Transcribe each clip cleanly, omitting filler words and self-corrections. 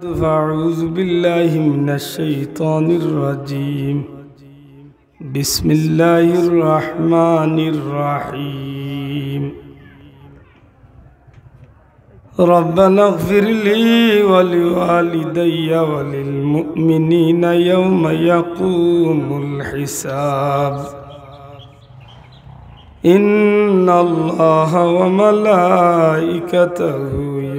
أعوذ بالله من الشيطان الرجيم بسم الله الرحمن الرحيم ربنا اغفر لي ولوالدي وللمؤمنين يوم يقوم الحساب إن الله وملائكته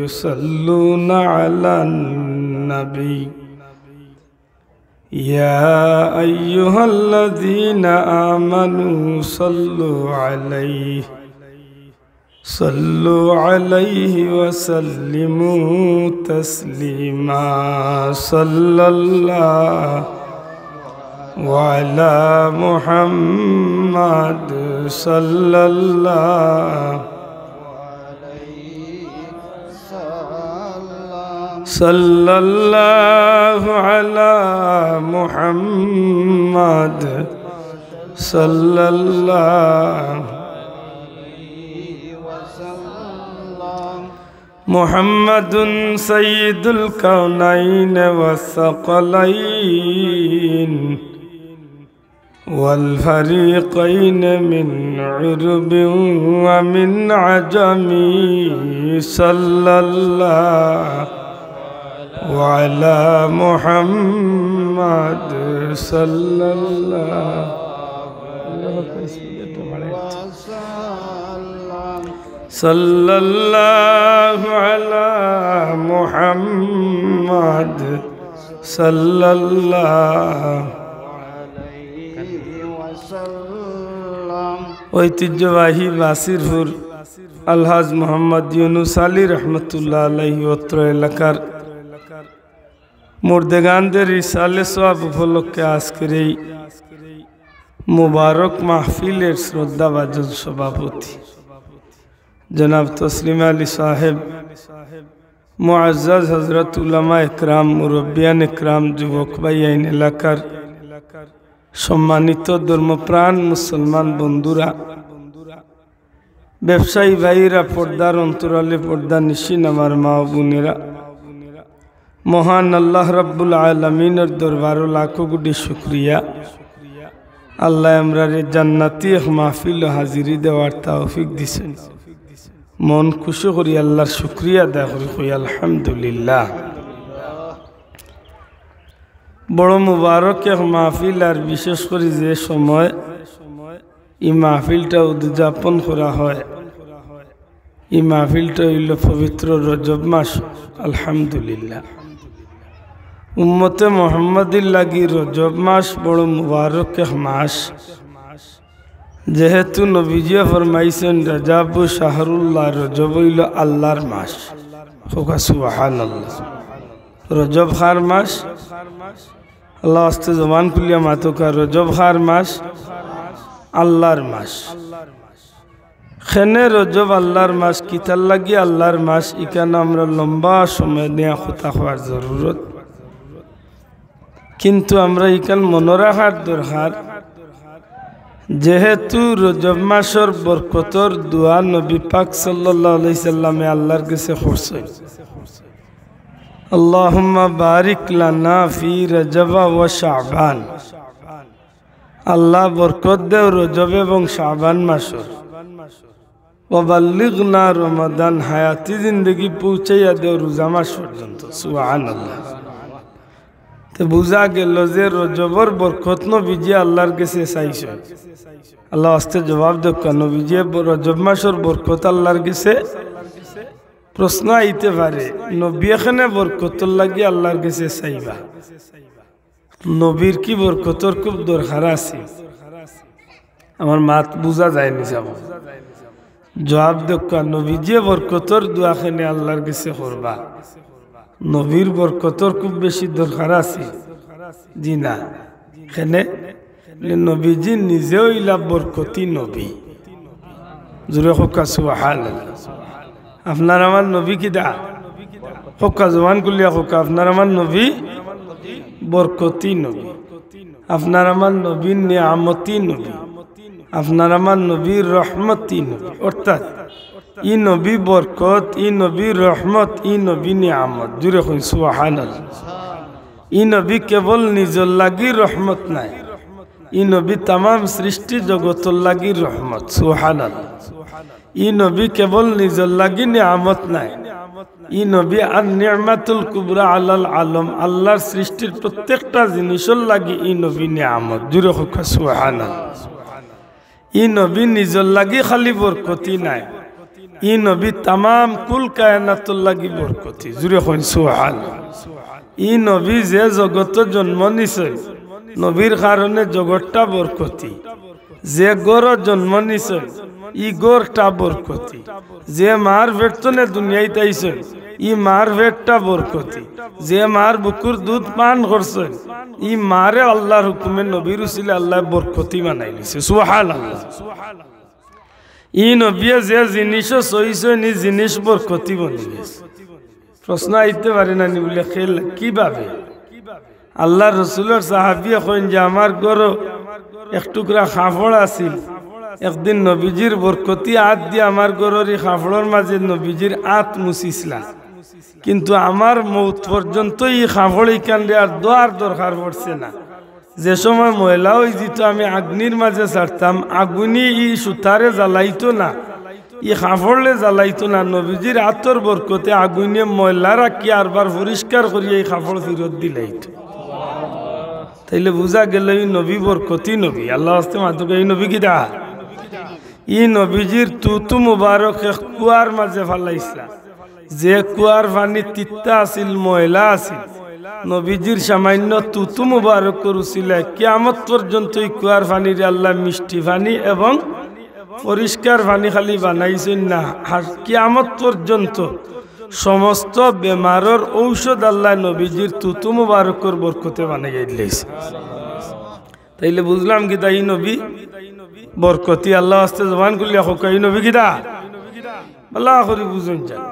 يصلون على النبي يا أيها الذين آمنوا صلوا عليه وسلموا تسليما صلى الله وعلى محمد صلى الله على محمد صلى الله محمد سيد الكونين والثقلين والفريقين من عرب ومن عجم صلى الله وعلى محمد صلى الله صلى الله على محمد صلى الله ঐতিহ্যবাহী বাসিরপুর আলহাজ মোহাম্মদ ইউনুস আলী রহমতুল্লাহ আলাইহি অত্র এলাকার মুর্দেগানদের ইসালে সওয়াব উপলক্ষে আজকের এই মুবারক মাহফিলের শ্রদ্ধাভাজন সভাপতি জনাব তসলিম আলী সাহেব, মুআজ্জাজ হযরত উলামা ইকরাম, মুরব্বিয়ান ইকরাম, যুবক ভাই আইন এলাকার সম্মানিত ধর্মপ্রাণ মুসলমান বন্ধুরা, ব্যবসায়ী ভাইরা, পর্দার অন্তরালে পর্দা নিশিন আমার মা ও বোনেরা, মহান আল্লাহ রাব্বুল আলামিনের দরবারে লাখো কোটি শুকরিয়া। আল্লাহ আমরারে জান্নাতি এক মাহফিল হাজিরি দেওয়ার তৌফিক দিছেন। মন খুশি করি আল্লাহর শুকরিয়া আদায় করি আলহামদুলিল্লাহ। বড় মুবারক এক মাহফিল, আর বিশেষ করে যে সময় এই মাহফিলটা উদযাপন করা হয়, এই মাহফিলটা হইল পবিত্র রজব মাস। আলহামদুলিল্লাহ, উম্মতে মুহাম্মাদির লাগি রজব মাস বড় মুবারক এক মাস। যেহেতু নবীজি ফরমাইছেন রজব শাহরুল্লাহ, রজব হইল আল্লাহর মাস। সুবহানাল্লাহ, রজব খার মাস। আল্লাহ আস্তে জবান খুলিয়া মাতুকা, রজব খার মাস, আল্লাহর মাস। খেনে রজব আল্লাহর মাস, কিতার লাগি আল্লাহর মাস, এখানে আমরা লম্বা সময় নেওয়া কথা হওয়ার জরুরত। কিন্তু আমরা এখান মনে রাখার দরকার, যেহেতু রজব মাসের বরকতর দোয়া নবী পাক সাল্লাল্লাহু আলাইহি সাল্লামে আল্লাহর কাছে করছেন, আল্লাহুম্মা বারিক লানা ফি রজব ওয়া শাবান। আল্লাহ বরকত দেও রজব এবং শাবান মাসের। ওয়া বাল্লিগনা রমাদান, হায়াতি জিন্দগি পৌঁছাইয়া দেও রোজা মাস পর্যন্ত। সুবহানাল্লাহ। তো বুঝা গেল যে রজবর বরকত নবীজি আল্লাহর কাছে চাইছে। আল্লাহ আস্তে জবাব দেখ, নবীজি রজব মাসের বরকত আল্লাহর কাছে। প্রশ্ন আইতে পারে, নবী এখানে বরকতর লাগি আল্লাহর কাছে চাইবা, নবীর কি বরকতর খুব দরকার আছে? আমার মাত বুঝা যায়নি যাব। জবাব দেখ, নবীজি বরকতর দোয়াখানে আল্লাহর কাছে করবা, নবীর বরকতর খুব বেশি দরকার আছে? জি না। এখানে নবীজি নিজেও ইলা বরকতি নবী। জোরে হোকা সুবহানাল্লাহ। আপনার আমার নবী কি দা হোকা জবান কুলিয়া হোকা, আপনার আমার নবী বরকতি নবী, আপনার আমার নবীর নিয়ামতি নবী, আপনার আমার নবীর রহমতি নবী। অর্থাৎ ই নবী বরকত, ই নবী রহমত, ই নবী নিয়ামত। জুড়ে কই সুবহানাল্লাহ। ই নবী কেবল নিজর লাগি রহমত নাই, ই নবী তাম সৃষ্টি জগতর লাগি রহমত। সুবহানাল্লাহ। ই নবী কেবল নিজর লাগি নিয়ামত নাই, ই নবী আর নিয়ামাতুল কুবরা আলাল আলম, আল্লাহর সৃষ্টির প্রত্যেকটা জিনিসের লাগি ই নবী নিয়ামত। জুড়ে হোক সুবহানাল্লাহ। ই নবী নিজর লাগি খালি বরকতি নাই, ই নবী তামাম কুল কায়নাতুল লাগি বরকতি। জুড়ে হোক সুবহানাল্লাহ। ই নবী যে জগত জন্ম নিছে, নবীর কারণে জগৎটা বরকতি। যে গড় জন্ম নিছে, ই গড়টা বরকতি। যে মার ভেটনে দুনিয়াতে আইছে, ই মার ভেটটা বরকতি। যে মার বুকুর দুধ পান করছে, ই মারে আল্লাহর হুকুমে নবীর উসিলে আল্লাহ বরকতি বানাই দিছে। সুবহানাল্লাহ। ই নবী যে জিনিস সইছে, নি জিনিস বরকতি বনি গেছে। প্রশ্ন আইতে পারে না নি বলে খেল কিভাবে? আল্লাহ রসুলের সাহাবী কইন যে আমার গড় এক টুকরা কাপড় আছিল, একদিন নবীজির বরকতি হাত দিয়ে আমার গড়ের কাপড়ের মাঝে নবীজির হাত মুছিছিলা, কিন্তু আমার মৌত পর্যন্ত এই কাপড় এইখানে আর দোয়ার দরকার পড়ছে না। যে সময় ময়লা হয়ে যেত আমি আগ্নির মাঝে ছাড়তাম, আগুনি ই সুতারে জ্বালাইতো না, ই কাপড়লে জ্বালাইতো না। নবীজির হাতর বরকতে আগুনে ময়লা রাখি আরবার পরিষ্কার করিয়া এই কাপড় ফিরত দিলাইতো। তাইলে বুঝা গেল এই নবী বরকতি নবী। আল্লাহ আস্তে মাতুক এই নবী কি দা ই নবীজির তুতু মুবারক এক কুয়ার মাঝে ফালাইছিলা, যে কুয়ার পানি তিতা আছিল, ময়লা আছিল। নবীজির সামান্য তুতু মুবারক করছিল, কিয়ামত পর্যন্ত এই কুয়ার পানির আল্লাহ মিষ্টি পানি এবং পরিষ্কার পানি খালি বানাইছেন না, কিয়ামত পর্যন্ত সমস্ত বেমারের ঔষধ আল্লাহ নবীজির তুতু মুবারকর বরকতে বানাইয়া দিয়েছে। তাইলে বুঝলাম কি তাই নবী বরকতি। আল্লাহ আস্তে জবান করলিয়া হোক এই নবী কিদা আল্লাহ করি বুঝুন যান।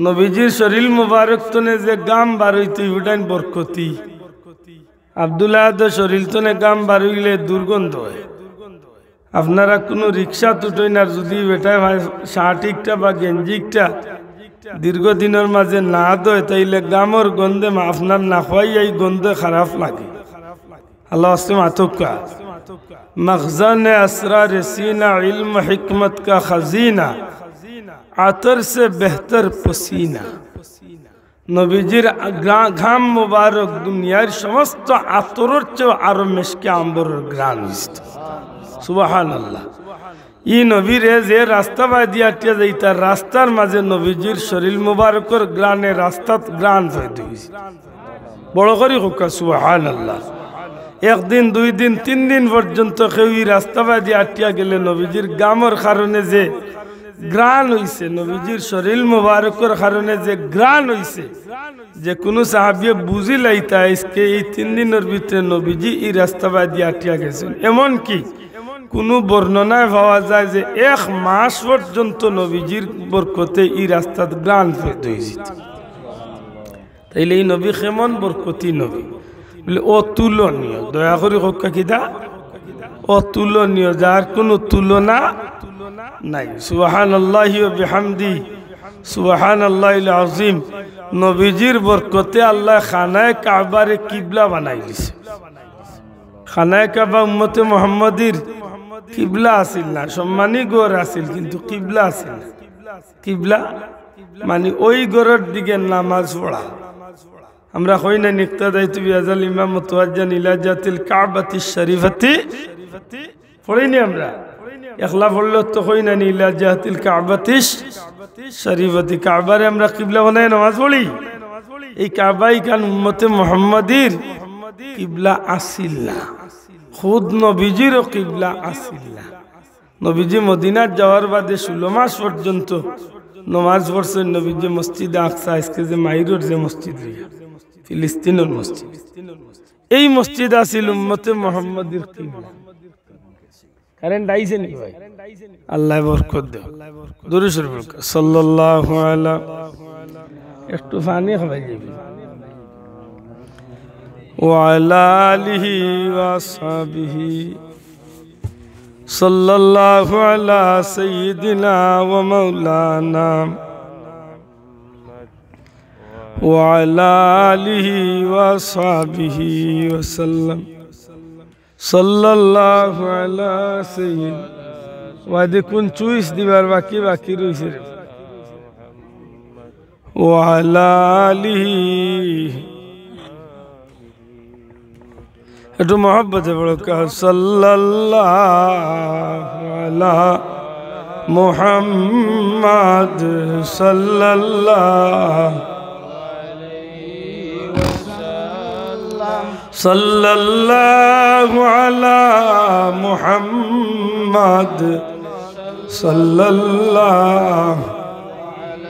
নবীজির শরীর মুবারক তনে যে গাম বারইতে উঠাইন বরকতি। আব্দুল্লাহ শরীর তনে গাম বারইলে দুর্গন্ধ হয়। আপনারা কোনো রিক্সা তুটেন আর যদি বেটায় শার্টিকটা বা গেঞ্জিকটা দীর্ঘদিনের মাঝে না দয়, তাইলে গামর গন্ধে আপনার না খাই এই গন্ধে খারাপ লাগে। আল্লাহ আস্তে মাতুকা मखज़न असरार सीना इल्म हिकमत का खजीना आतर से बेहतर पसीना। নবীজির ঘাম মুবারক দুনিয়ার সমস্ত আতরের চেয়ে আরো মেশকে আম্বরের ঘ্রাণ হইত। সুবহানাল্লাহ। ই নবীরে যে রাস্তা বাই দিয়া যাইতা, রাস্তার মাঝে নবীজির শরীর মুবারকের ঘ্রাণে রাস্তাত ঘ্রাণ ফেলে হইছে। বড় করে হোক সুবহানাল্লাহ। একদিন, দুই দিন, 3 দিন পর্যন্ত কেউ রাস্তা বাদি আটিয়া গেলে নবীজির গামর কারণে যে গ্রাণ হইছে, নবীজির শরীর মুবারকের কারণে যে গ্রাণ হইছে, যে কোনো সাহাবী বুঝি লাইতা আজকে এই 3 দিনের ভিতরে নবীজি এই রাস্তা বাদি আটিয়া গেছেন। এমন কি কোনো বর্ণনায় পাওয়া যায় যে 1 মাস পর্যন্ত নবীজির বরকতে এই রাস্তাত গ্রাণ হইছে। তাইলে এই নবী কেমন বরকতি নবী বলে অতুলনীয়। দয়া করে হক্কা কিদা অতুলনীয়, যার কোনো তুলনা নাই। সুবহানাল্লাহি ওয়া বিহামদি সুবহানাল্লাহিল আযীম। নবীজির বরকতে আল্লাহ খানায়ে কাবারে কিবলা বানাই দিয়েছে। খানায়ে কাবা উম্মতে মুহাম্মাদির কিবলা আছিল না, সম্মানী গড় আছিল, কিন্তু কিবলা আছিল না। কিবলা মানে ওই গড়ের দিকে নামাজ পড়া। আমরা কই না নিক্তাদাইতু বিয়াজাল ইমাম মুতাওয়াজ্জান ইলা জাতিল কাবাতি শরীফাতি পড়িনি আমরা। একলা পড়লে তো কই না ইলা জাতিল কাবাতি শরীফাতি। কাবারে আমরা কিবলা বানায় নামাজ পড়ি। এই কাবাই কান উম্মতে মুহাম্মাদির কিবলা আসিল না, খুদ নবীজিরও কিবলা আসিল না। নবীজি মদিনার যাওয়ার বাদে 16 মাস পর্যন্ত নামাজ পড়ছেন নবীজি মসজিদে আকসা, আজকে যে মাইরুর যে মসজিদ ফিলিস্তিনের মসজিদ, এই মসজিদ আছিল উম্মতে মুহাম্মাদির কিবলা। কারেন্ট আইছে নি ভাই? আল্লাহ বরকত দেও। দরুদ শরীফ সাল্লাল্লাহু আলা একটু পানি খাওয়াই যাবি। ওয়া আলা আলিহি ওয়া আসহাবিহি सल्लल्लाहु अला सय्यिदिना व मौलाना व अला आलिहि व अस्हाबिहि वसल्लम सल्लल्लाहु अला सय्यिद वादे कुन चुइस दिबार बाकी बाकी रইছে व अला आलिहि একটু মোহাব্বতে বলো কা সাল্লাল্লাহু আলা মুহাম্মাদ সাল্লাল্লাহু আলাইহি ওয়াসাল্লাম সাল্লাল্লাহু আলা মুহাম্মাদ সাল্লাল্লাহু